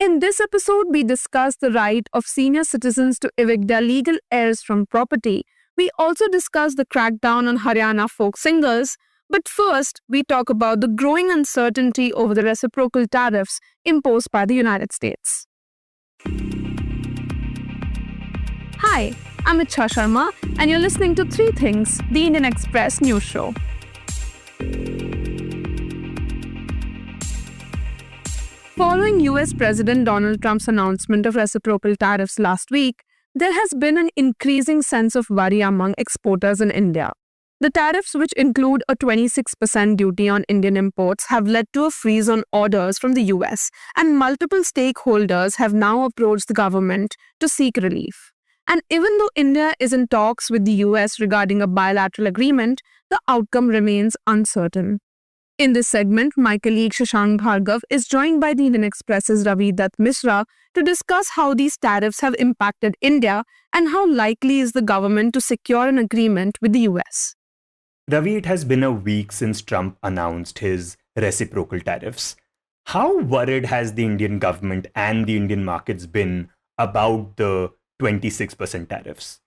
In this episode, we discuss the right of senior citizens to evict their legal heirs from property. We also discuss the crackdown on Haryana folk singers. But first, we talk about the growing uncertainty over the reciprocal tariffs imposed by the United States. Hi, I'm Ichha Sharma, and you're listening to Three Things, the Indian Express news show. Following US President Donald Trump's announcement of reciprocal tariffs last week, there has been an increasing sense of worry among exporters in India. The tariffs, which include a 26% duty on Indian imports, have led to a freeze on orders from the US, and multiple stakeholders have now approached the government to seek relief. And even though India is in talks with the US regarding a bilateral agreement, the outcome remains uncertain. In this segment, my colleague Shashank Bhargav is joined by the Indian Express's Ravi Dutt Misra to discuss how these tariffs have impacted India and how likely is the government to secure an agreement with the US. Ravi, it has been a week since Trump announced his reciprocal tariffs. How worried has the Indian government and the Indian markets been about the 26% tariffs?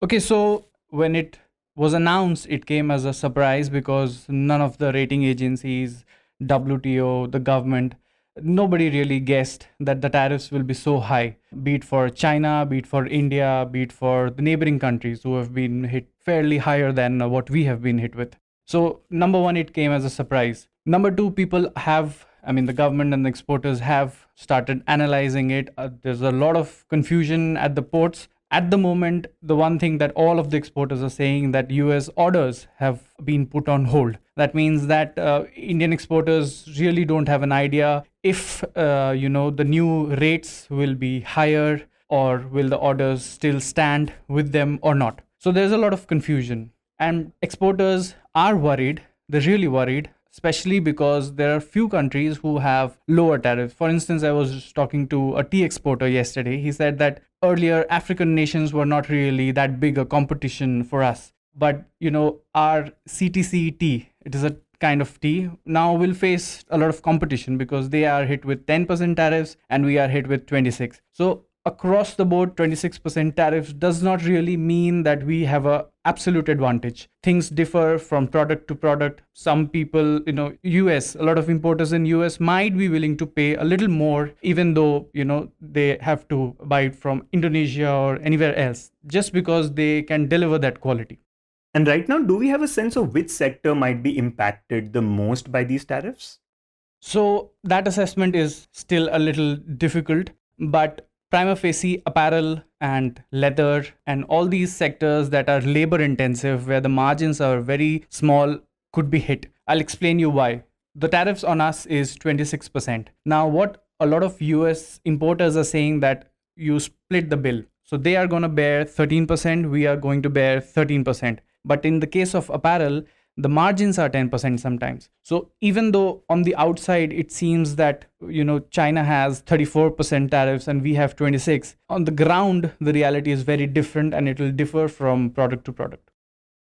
Okay, so when it was announced, it came as a surprise because none of the rating agencies, WTO, the government, nobody really guessed that the tariffs will be so high, be it for China, be it for India, be it for the neighboring countries who have been hit fairly higher than what we have been hit with. So number one, it came as a surprise. Number two, the government and the exporters have started analyzing it. There's a lot of confusion at the ports. At the moment, the one thing that all of the exporters are saying that US orders have been put on hold. That means that Indian exporters really don't have an idea if the new rates will be higher or will the orders still stand with them or not. So there's a lot of confusion, and exporters are worried. They're really worried, especially because there are few countries who have lower tariffs. For instance, I was talking to a tea exporter yesterday. He said that earlier African nations were not really that big a competition for us. But, our CTC tea, it is a kind of tea, now will face a lot of competition because they are hit with 10% tariffs and we are hit with 26. So across the board, 26% tariffs does not really mean that we have a absolute advantage. Things differ from product to product. Some people, US, a lot of importers in US might be willing to pay a little more, even though, they have to buy it from Indonesia or anywhere else, just because they can deliver that quality. And right now, do we have a sense of which sector might be impacted the most by these tariffs? So that assessment is still a little difficult, but prima facie, apparel and leather and all these sectors that are labor intensive, where the margins are very small, could be hit. I'll explain you why. The tariffs on us is 26%. Now, what a lot of US importers are saying that you split the bill. So they are going to bear 13%, we are going to bear 13%. But in the case of apparel, the margins are 10% sometimes. So even though on the outside it seems that China has 34% tariffs and we have 26, on the ground the reality is very different and it will differ from product to product.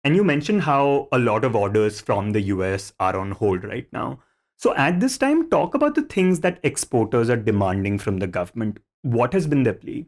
And you mentioned how a lot of orders from the US are on hold right now. So at this time, talk about the things that exporters are demanding from the government. What has been their plea?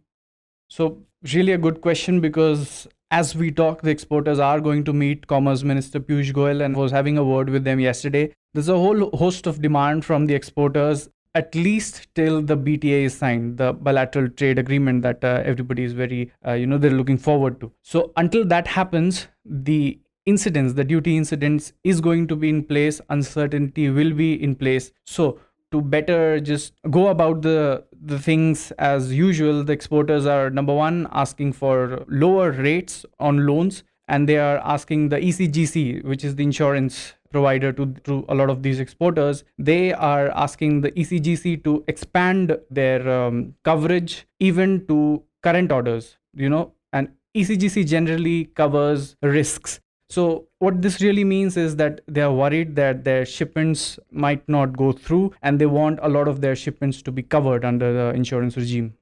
So really a good question, because as we talk, the exporters are going to meet Commerce Minister Piyush Goyal and was having a word with them yesterday. There's a whole host of demand from the exporters, at least till the BTA is signed, the bilateral trade agreement that everybody is very, they're looking forward to. So until that happens, the duty incidents is going to be in place, uncertainty will be in place. So to better just go about the things as usual, the exporters are, number one, asking for lower rates on loans, and they are asking the ECGC, which is the insurance provider to a lot of these exporters. They are asking the ECGC to expand their coverage even to current orders, and ECGC generally covers risks. So what this really means is that they are worried that their shipments might not go through, and they want a lot of their shipments to be covered under the insurance regime.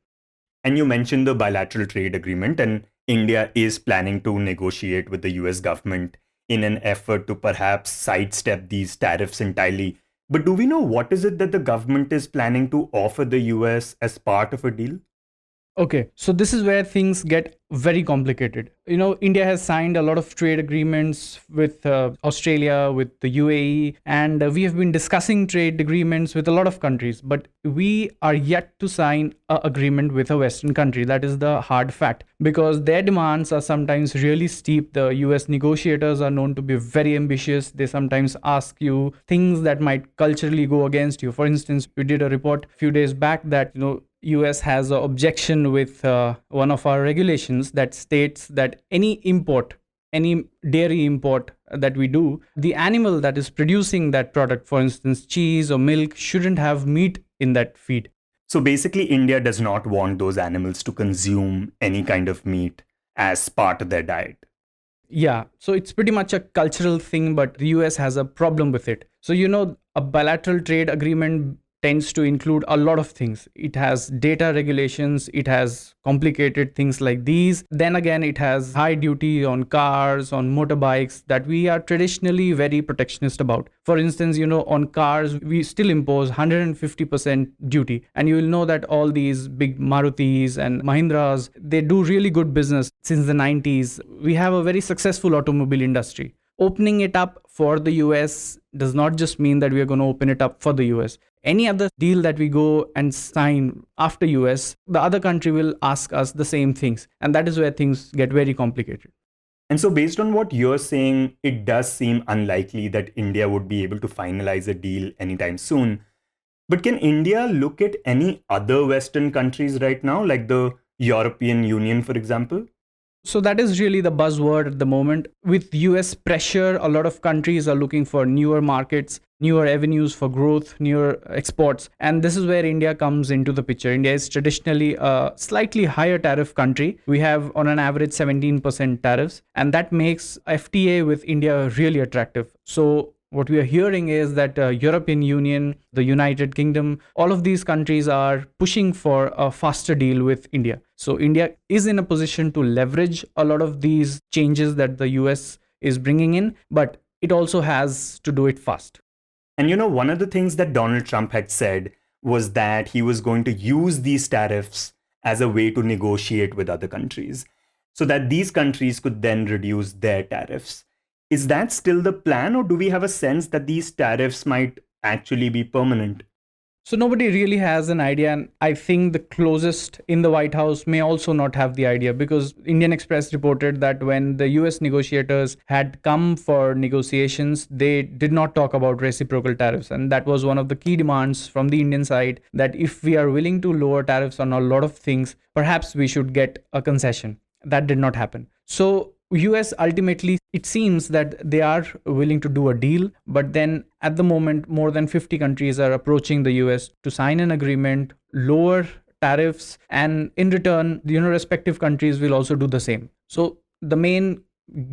And you mentioned the bilateral trade agreement, and India is planning to negotiate with the US government in an effort to perhaps sidestep these tariffs entirely. But do we know what is it that the government is planning to offer the US as part of a deal? Okay, so this is where things get very complicated. India has signed a lot of trade agreements with Australia, with the UAE, and we have been discussing trade agreements with a lot of countries, but we are yet to sign an agreement with a Western country. That is the hard fact, because their demands are sometimes really steep. The US negotiators are known to be very ambitious. They sometimes ask you things that might culturally go against you. For instance, we did a report a few days back that, US has an objection with one of our regulations that states that any dairy import that we do, the animal that is producing that product, for instance, cheese or milk, shouldn't have meat in that feed. So basically, India does not want those animals to consume any kind of meat as part of their diet. Yeah, so it's pretty much a cultural thing, but the US has a problem with it. So, a bilateral trade agreement tends to include a lot of things. It has data regulations, it has complicated things like these. Then again, it has high duty on cars, on motorbikes that we are traditionally very protectionist about. For instance, on cars, we still impose 150% duty. And you will know that all these big Marutis and Mahindras, they do really good business since the 90s. We have a very successful automobile industry. Opening it up for the US does not just mean that we are going to open it up for the US. Any other deal that we go and sign after US, the other country will ask us the same things. And that is where things get very complicated. And so, based on what you're saying, it does seem unlikely that India would be able to finalize a deal anytime soon. But can India look at any other Western countries right now, like the European Union, for example? So that is really the buzzword at the moment. With US pressure, a lot of countries are looking for newer markets, newer avenues for growth, newer exports. And this is where India comes into the picture. India is traditionally a slightly higher tariff country. We have on an average 17% tariffs, and that makes FTA with India really attractive. So what we are hearing is that European Union, the United Kingdom, all of these countries are pushing for a faster deal with India. So India is in a position to leverage a lot of these changes that the US is bringing in, but it also has to do it fast. And one of the things that Donald Trump had said was that he was going to use these tariffs as a way to negotiate with other countries so that these countries could then reduce their tariffs. Is that still the plan, or do we have a sense that these tariffs might actually be permanent? So nobody really has an idea, and I think the closest in the White House may also not have the idea, because Indian Express reported that when the US negotiators had come for negotiations, they did not talk about reciprocal tariffs, and that was one of the key demands from the Indian side, that if we are willing to lower tariffs on a lot of things, perhaps we should get a concession. That did not happen. So US ultimately, it seems that they are willing to do a deal, but then at the moment, more than 50 countries are approaching the US to sign an agreement, lower tariffs, and in return, respective countries will also do the same. So the main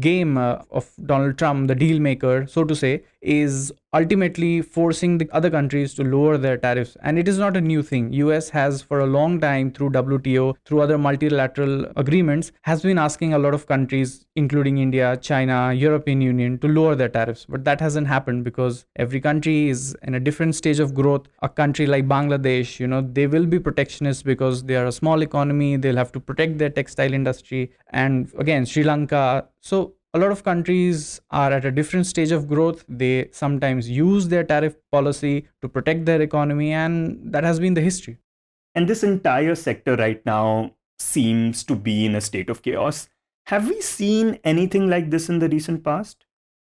game of Donald Trump, the deal maker, so to say, is ultimately forcing the other countries to lower their tariffs. And it is not a new thing. US has for a long time, through WTO, through other multilateral agreements, has been asking a lot of countries, including India, China, European Union, to lower their tariffs. But that hasn't happened because every country is in a different stage of growth. A country like Bangladesh, they will be protectionist because they are a small economy. They'll have to protect their textile industry. And again, Sri Lanka. So a lot of countries are at a different stage of growth. They sometimes use their tariff policy to protect their economy, and that has been the history. And this entire sector right now seems to be in a state of chaos. Have we seen anything like this in the recent past?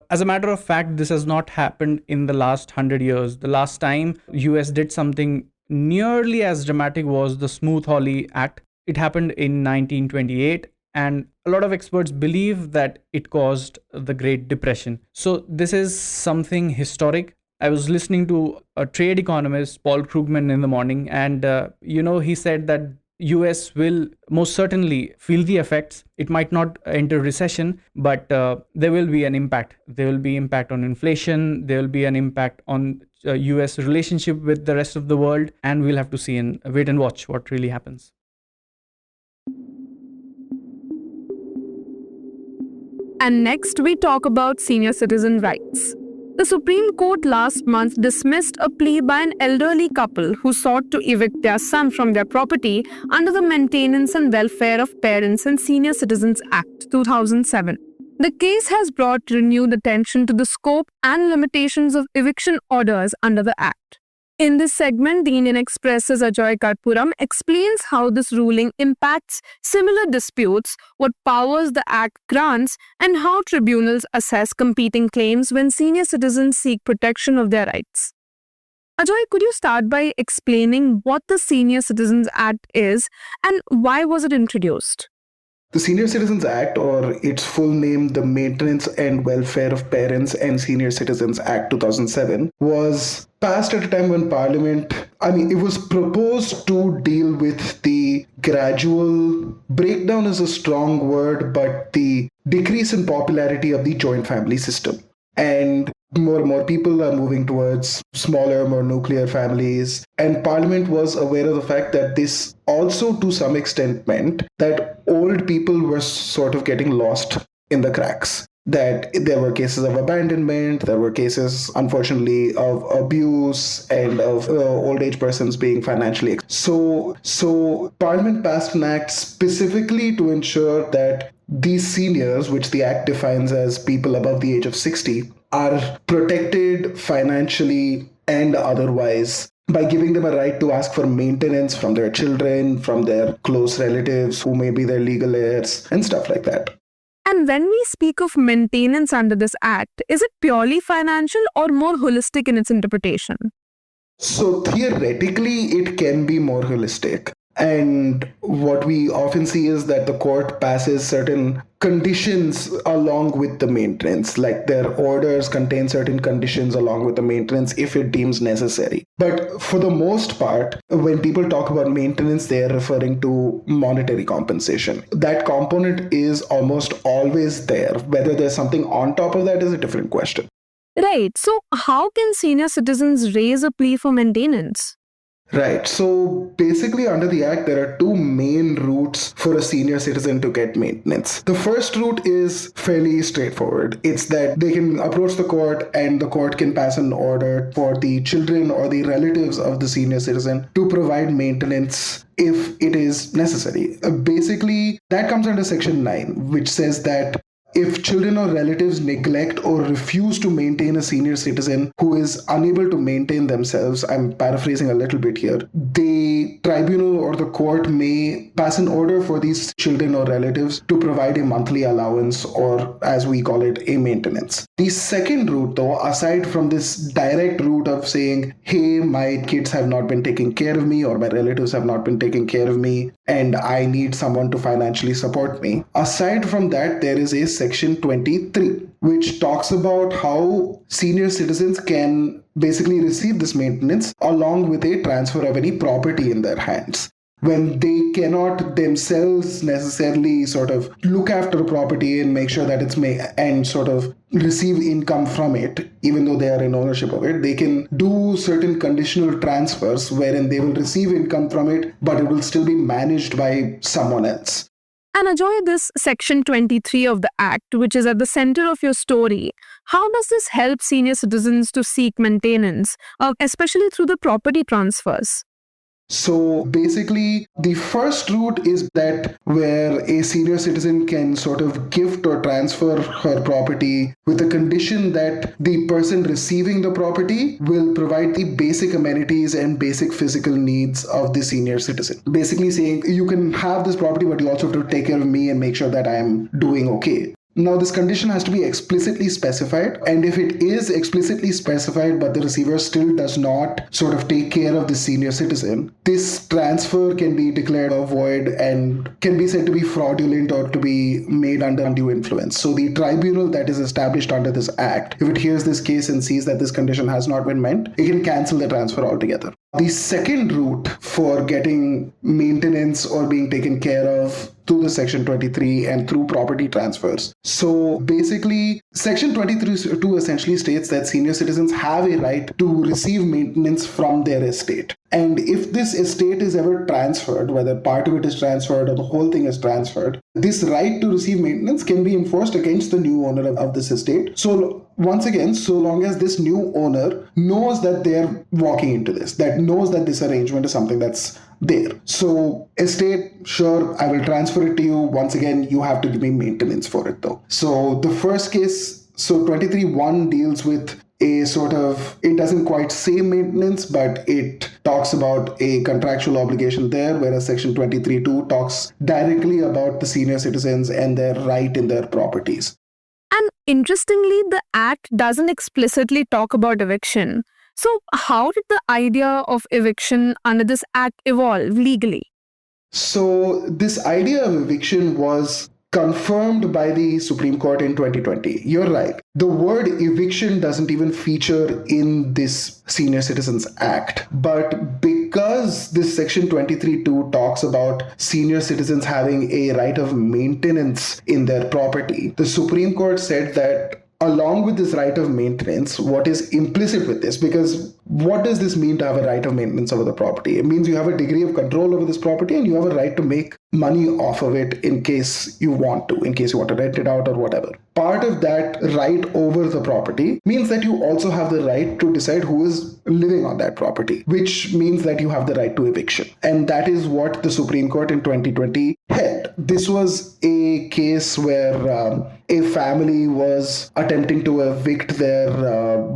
As a matter of fact, this has not happened in the last 100 years. The last time US did something nearly as dramatic was the Smoot-Hawley Act. It happened in 1928. And a lot of experts believe that it caused the Great Depression. So this is something historic. I was listening to a trade economist, Paul Krugman, in the morning, and he said that US will most certainly feel the effects. It might not enter recession, but there will be an impact. There will be impact on inflation. There will be an impact on US relationship with the rest of the world, and we'll have to see and wait and watch what really happens. And next, we talk about senior citizen rights. The Supreme Court last month dismissed a plea by an elderly couple who sought to evict their son from their property under the Maintenance and Welfare of Parents and Senior Citizens Act 2007. The case has brought renewed attention to the scope and limitations of eviction orders under the Act. In this segment, the Indian Express's Ajoy Karpuram explains how this ruling impacts similar disputes, what powers the Act grants, and how tribunals assess competing claims when senior citizens seek protection of their rights. Ajoy, could you start by explaining what the Senior Citizens Act is and why was it introduced? The Senior Citizens Act, or its full name, the Maintenance and Welfare of Parents and Senior Citizens Act 2007, was passed at a time when it was proposed to deal with the gradual breakdown is a strong word, but the decrease in popularity of the joint family system. And more people are moving towards smaller, more nuclear families. And Parliament was aware of the fact that this also to some extent meant that old people were sort of getting lost in the cracks. That there were cases of abandonment, there were cases, unfortunately, of abuse and of old age persons being financially. So Parliament passed an act specifically to ensure that these seniors, which the act defines as people above the age of 60, are protected financially and otherwise by giving them a right to ask for maintenance from their children, from their close relatives who may be their legal heirs, and stuff like that. And when we speak of maintenance under this act, is it purely financial or more holistic in its interpretation? So theoretically, it can be more holistic. And what we often see is that the court passes certain conditions along with the maintenance, like their orders contain certain conditions along with the maintenance if it deems necessary. But for the most part, when people talk about maintenance, they are referring to monetary compensation. That component is almost always there. Whether there's something on top of that is a different question. Right. So how can senior citizens raise a plea for maintenance? Right. So basically, under the Act, there are two main routes for a senior citizen to get maintenance. The first route is fairly straightforward. It's that they can approach the court and the court can pass an order for the children or the relatives of the senior citizen to provide maintenance if it is necessary. Basically, that comes under Section 9, which says that if children or relatives neglect or refuse to maintain a senior citizen who is unable to maintain themselves, I'm paraphrasing a little bit here, the tribunal or the court may pass an order for these children or relatives to provide a monthly allowance, or as we call it, a maintenance. The second route, though, aside from this direct route of saying, hey, my kids have not been taking care of me or my relatives have not been taking care of me and I need someone to financially support me, aside from that, there is a Section 23, which talks about how senior citizens can basically receive this maintenance along with a transfer of any property in their hands. When they cannot themselves necessarily sort of look after a property and make sure that it's and sort of receive income from it, even though they are in ownership of it, they can do certain conditional transfers wherein they will receive income from it, but it will still be managed by someone else. And Ajoy, this Section 23 of the Act, which is at the center of your story, how does this help senior citizens to seek maintenance, especially through the property transfers? So basically, the first route is that where a senior citizen can sort of gift or transfer her property with the condition that the person receiving the property will provide the basic amenities and basic physical needs of the senior citizen. Basically saying, you can have this property, but you also have to take care of me and make sure that I am doing okay. Now, this condition has to be explicitly specified, and if it is explicitly specified but the receiver still does not sort of take care of the senior citizen, this transfer can be declared void and can be said to be fraudulent or to be made under undue influence. So the tribunal that is established under this act, if it hears this case and sees that this condition has not been met, it can cancel the transfer altogether. The second route for getting maintenance or being taken care of through the Section 23 and through property transfers. So basically, Section 23(2) essentially states that senior citizens have a right to receive maintenance from their estate. And if this estate is ever transferred, whether part of it is transferred or the whole thing is transferred, this right to receive maintenance can be enforced against the new owner of this estate. So once again, so long as this new owner knows that they're walking into this, that knows that this arrangement is something that's there. So estate, sure, I will transfer it to you. Once again, you have to give me maintenance for it though. So the first case, so 23.1 deals with a sort of, it doesn't quite say maintenance, but it talks about a contractual obligation there, whereas section 23.2 talks directly about the senior citizens and their right in their properties. And interestingly, the Act doesn't explicitly talk about eviction. So how did the idea of eviction under this Act evolve legally? So this idea of eviction was confirmed by the Supreme Court in 2020. You're right. The word eviction doesn't even feature in this Senior Citizens Act. But because this section 23.2 talks about senior citizens having a right of maintenance in their property, the Supreme Court said that along with this right of maintenance, what is implicit with this? Because what does this mean to have a right of maintenance over the property? It means you have a degree of control over this property and you have a right to make money off of it in case you want to rent it out or whatever. Part of that right over the property means that you also have the right to decide who is living on that property, which means that you have the right to eviction. And that is what the Supreme Court in 2020 held. This was a case where a family was attempting to evict their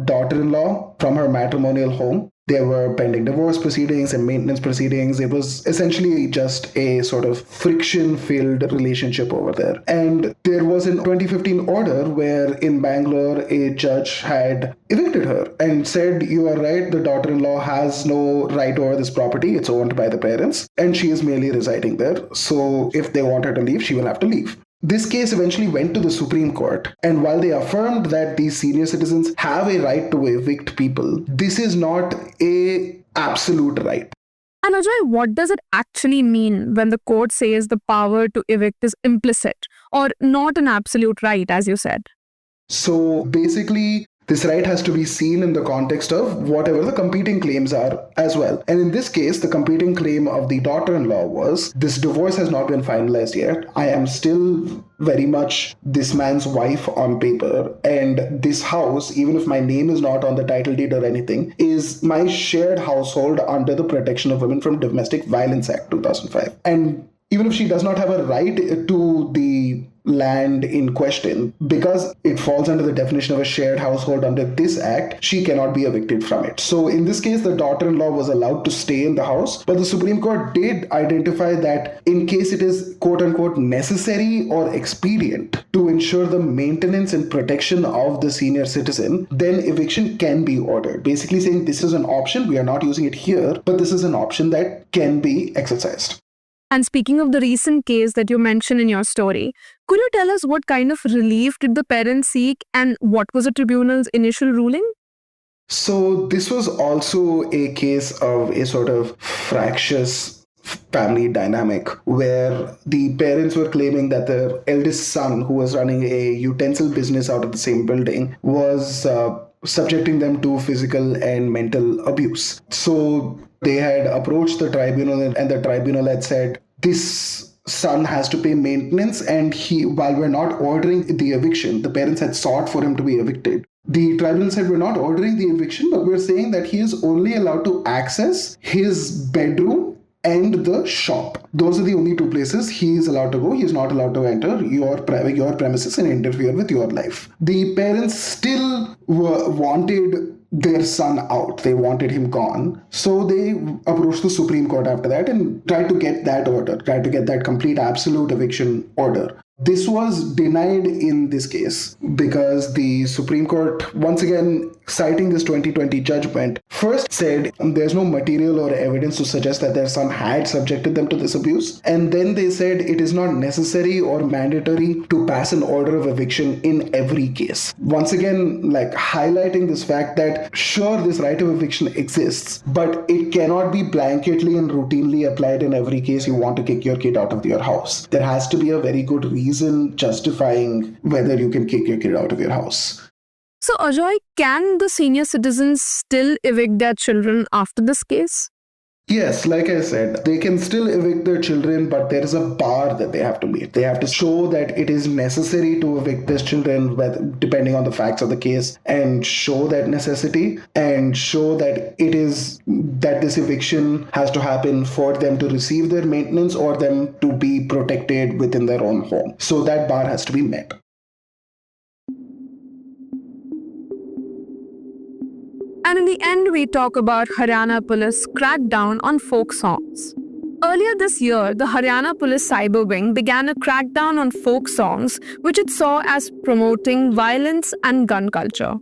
daughter-in-law from her matrimonial home. There were pending divorce proceedings and maintenance proceedings. It was essentially just a sort of friction-filled relationship over there. And there was a 2015 order where in Bangalore, a judge had evicted her and said, you are right, the daughter-in-law has no right over this property. It's owned by the parents and she is merely residing there. So if they want her to leave, she will have to leave. This case eventually went to the Supreme Court, and while they affirmed that these senior citizens have a right to evict people, this is not an absolute right. And Ajoy, what does it actually mean when the court says the power to evict is implicit or not an absolute right, as you said? So basically, this right has to be seen in the context of whatever the competing claims are as well. And in this case, the competing claim of the daughter-in-law was, this divorce has not been finalized yet. I am still very much this man's wife on paper. And this house, even if my name is not on the title deed or anything, is my shared household under the Protection of Women from Domestic Violence Act 2005. And even if she does not have a right to the land in question, because it falls under the definition of a shared household under this act, she cannot be evicted from it. So in this case, the daughter-in-law was allowed to stay in the house, but the Supreme Court did identify that in case it is quote-unquote necessary or expedient to ensure the maintenance and protection of the senior citizen, then eviction can be ordered. Basically saying this is an option, we are not using it here, but this is an option that can be exercised. And speaking of the recent case that you mentioned in your story, could you tell us what kind of relief did the parents seek and what was the tribunal's initial ruling? So this was also a case of a sort of fractious family dynamic where the parents were claiming that their eldest son, who was running a utensil business out of the same building, was subjecting them to physical and mental abuse. So they had approached the tribunal and the tribunal had said, this son has to pay maintenance, and while we're not ordering the eviction, the parents had sought for him to be evicted. The tribunal said, we're not ordering the eviction, but we're saying that he is only allowed to access his bedroom and the shop. Those are the only two places he is allowed to go. He is not allowed to enter your premises and interfere with your life. The parents still wanted their son out. They wanted him gone. So they approached the Supreme Court after that and tried to get that order, tried to get that complete absolute eviction order. This was denied in this case because the Supreme Court, once again, citing this 2020 judgment, first said there's no material or evidence to suggest that their son had subjected them to this abuse. And then they said it is not necessary or mandatory to pass an order of eviction in every case. Once again, like highlighting this fact that sure, this right of eviction exists, but it cannot be blanketly and routinely applied in every case you want to kick your kid out of your house. There has to be a very good reason justifying whether you can kick your kid out of your house. So Ajoy, can the senior citizens still evict their children after this case? Yes, like I said, they can still evict their children, but there is a bar that they have to meet. They have to show that it is necessary to evict these children, depending on the facts of the case, and show that necessity and show that it is that this eviction has to happen for them to receive their maintenance or them to be protected within their own home. So that bar has to be met. And in the end, we talk about Haryana police crackdown on folk songs. Earlier this year, the Haryana police cyber wing began a crackdown on folk songs, which it saw as promoting violence and gun culture.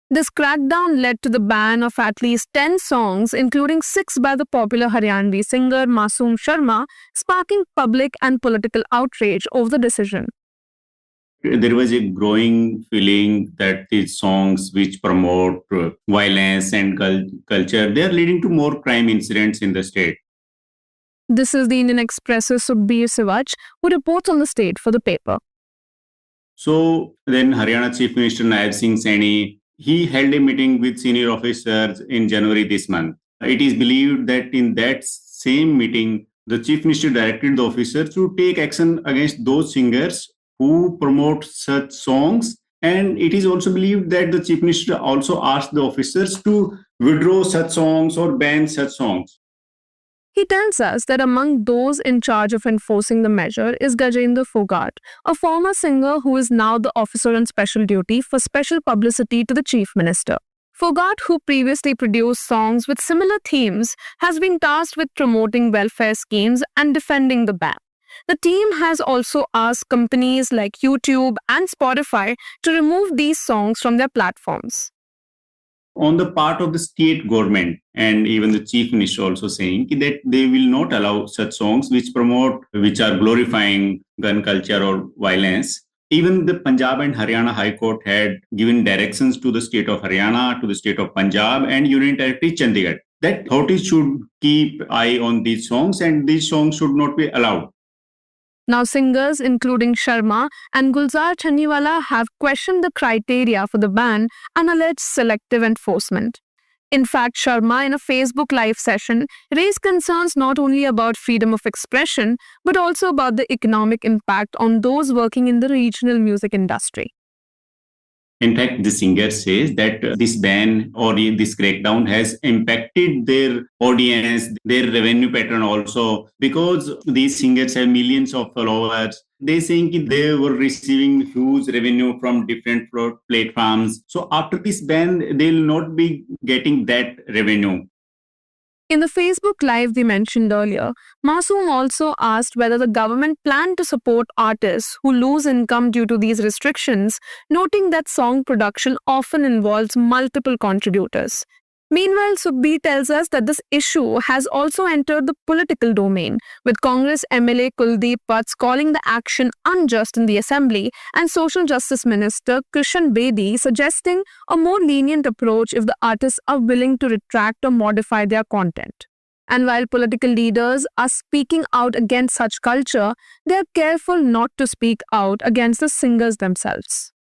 This crackdown led to the ban of at least 10 songs, including 6 by the popular Haryanvi singer Masoom Sharma, sparking public and political outrage over the decision. There was a growing feeling that these songs which promote violence and culture, they are leading to more crime incidents in the state. This is the Indian Express's Sukhbir Siwach, who reports on the state for the paper. So then Haryana Chief Minister Naib Singh Saini, he held a meeting with senior officers in January this month. It is believed that in that same meeting, the Chief Minister directed the officers to take action against those singers who promote such songs. And it is also believed that the Chief Minister also asked the officers to withdraw such songs or ban such songs. He tells us that among those in charge of enforcing the measure is Gajendra Fogart, a former singer who is now the officer on special duty for special publicity to the Chief Minister. Fogart, who previously produced songs with similar themes, has been tasked with promoting welfare schemes and defending the ban. The team has also asked companies like YouTube and Spotify to remove these songs from their platforms. On the part of the state government and even the chief minister also saying that they will not allow such songs which are glorifying gun culture or violence. Even the Punjab and Haryana High Court had given directions to the state of Haryana, to the state of Punjab and Union Territory Chandigarh that authorities should keep eye on these songs and these songs should not be allowed. Now, singers including Sharma and Gulzar Channiwala have questioned the criteria for the ban and alleged selective enforcement. In fact, Sharma, in a Facebook Live session, raised concerns not only about freedom of expression, but also about the economic impact on those working in the regional music industry. In fact, the singer says that this ban or this crackdown has impacted their audience, their revenue pattern also, because these singers have millions of followers. They saying they were receiving huge revenue from different platforms. So after this ban, they will not be getting that revenue. In the Facebook Live we mentioned earlier, Masoom also asked whether the government planned to support artists who lose income due to these restrictions, noting that song production often involves multiple contributors. Meanwhile, Sukhbir tells us that this issue has also entered the political domain, with Congress MLA Kuldeep Pats calling the action unjust in the Assembly and Social Justice Minister Krishan Bedi suggesting a more lenient approach if the artists are willing to retract or modify their content. And while political leaders are speaking out against such culture, they are careful not to speak out against the singers themselves.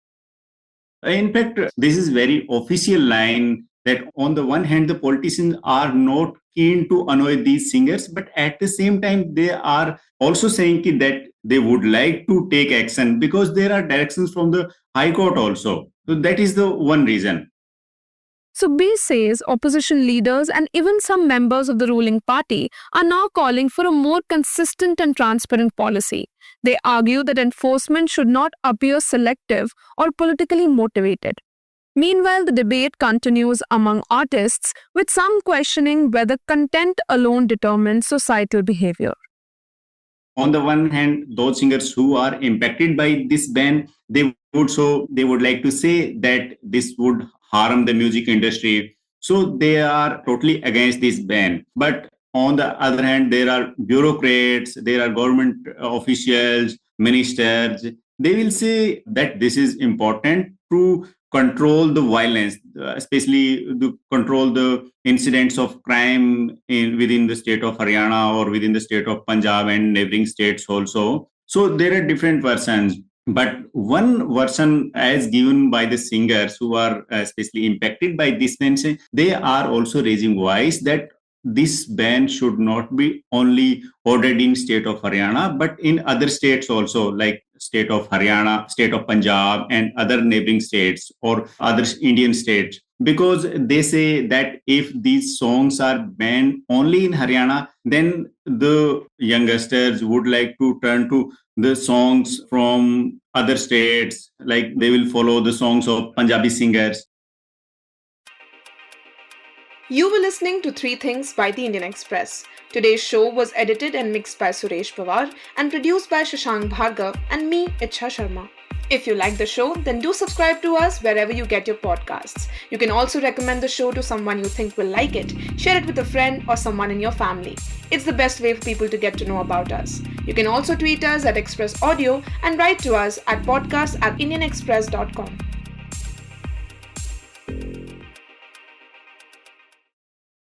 In fact, this is very official line that on the one hand, the politicians are not keen to annoy these singers, but at the same time, they are also saying that they would like to take action because there are directions from the High Court also. So that is the one reason. Sukhbir says opposition leaders and even some members of the ruling party are now calling for a more consistent and transparent policy. They argue that enforcement should not appear selective or politically motivated. Meanwhile, the debate continues among artists, with some questioning whether content alone determines societal behavior. On the one hand, those singers who are impacted by this ban, they would like to say that this would harm the music industry. So they are totally against this ban. But on the other hand, there are bureaucrats, there are government officials, ministers. They will say that this is important to control the violence, especially to control the incidents of crime within the state of Haryana or within the state of Punjab and neighboring states also. So there are different versions. But one version as given by the singers who are especially impacted by this mention, they are also raising voice that this ban should not be only ordered in state of Haryana, but in other states also, like state of Haryana, state of Punjab, and other neighboring states or other Indian states. Because they say that if these songs are banned only in Haryana, then the youngsters would like to turn to the songs from other states, like they will follow the songs of Punjabi singers. You were listening to Three Things by the Indian Express. Today's show was edited and mixed by Suresh Pawar and produced by Shashank Bhargav and me, Ichha Sharma. If you like the show, then do subscribe to us wherever you get your podcasts. You can also recommend the show to someone you think will like it, share it with a friend or someone in your family. It's the best way for people to get to know about us. You can also tweet us at Express Audio and write to us at podcast@indianexpress.com.